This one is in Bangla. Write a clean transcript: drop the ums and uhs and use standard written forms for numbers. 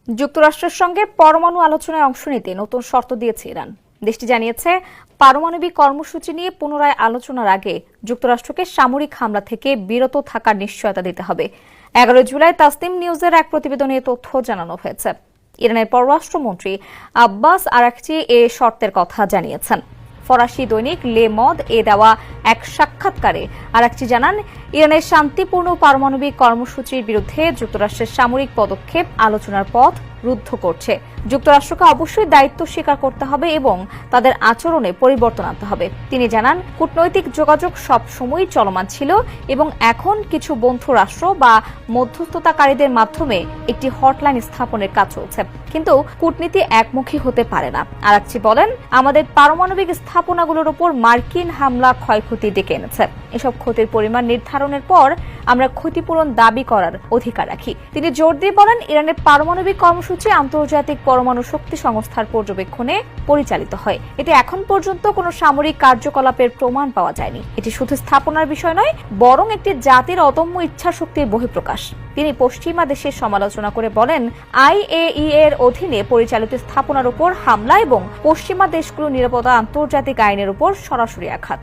যুক্তরাষ্ট্রের সঙ্গে পরমাণু আলোচনায় অংশ নিতে নতুন শর্ত দিয়েছে ইরান। দেশটি জানিয়েছে, পারমাণবিক কর্মসূচি নিয়ে পুনরায় আলোচনার আগে যুক্তরাষ্ট্রকে সামরিক হামলা থেকে বিরত থাকার নিশ্চয়তা দিতে হবে। 11 জুলাই তাসনিম নিউজের এক প্রতিবেদনে তথ্য জানানো হয়েছে। ইরানের পররাষ্ট্রমন্ত্রী আব্বাস আরাকচি এ শর্তের কথা জানিয়েছেন। ফরাসি দৈনিক লে মদ এ দেওয়া এক সাক্ষাৎকারে আরাকচি জানান, ইরানের শান্তিপূর্ণ পারমাণবিক কর্মসূচির বিরুদ্ধে যুক্তরাষ্ট্রের সামরিক পদক্ষেপ আলোচনার পথ রুদ্ধ করছে। যুক্তরাষ্ট্রকে অবশ্যই দায়িত্ব স্বীকার করতে হবে এবং তাদের আচরণে পরিবর্তন আনতে হবে। তিনি জানান, কূটনৈতিক যোগাযোগ সব সময়ই চলমান ছিল এবং এখন কিছু বন্ধু রাষ্ট্র বা মধ্যস্থতাকারীদের মাধ্যমে একটি হটলাইন স্থাপনের কাজ চলছে, কিন্তু কূটনীতি একমুখী হতে পারে না। আরাকচি বলেন, আমাদের পারমাণবিক স্থাপনাগুলোর উপর মার্কিন হামলা ক্ষয়ক্ষতি ডেকে এনেছে। এসব ক্ষতির পরিমাণ নির্ধারণের পর আমরা ক্ষতিপূরণ দাবি করার অধিকার রাখি। তিনি জোর দিয়ে বলেন, ইরানের পারমাণবিক কর্মসূচি আন্তর্জাতিক পরমাণু শক্তি সংস্থার পর্যবেক্ষণে পরিচালিত হয়। এতে এখন পর্যন্ত কোনো সামরিক কার্যকলাপের প্রমাণ পাওয়া যায়নি। এটি শুধু স্থাপনার বিষয় নয়, বরং একটি জাতির অদম্য ইচ্ছাশক্তির বহিঃপ্রকাশ। তিনি পশ্চিমা দেশের সমালোচনা করে বলেন, IAEA এর অধীনে পরিচালিত স্থাপনার উপর হামলা এবং পশ্চিমা দেশগুলোর নিরাপত্তা আন্তর্জাতিক আইনের উপর সরাসরি আঘাত।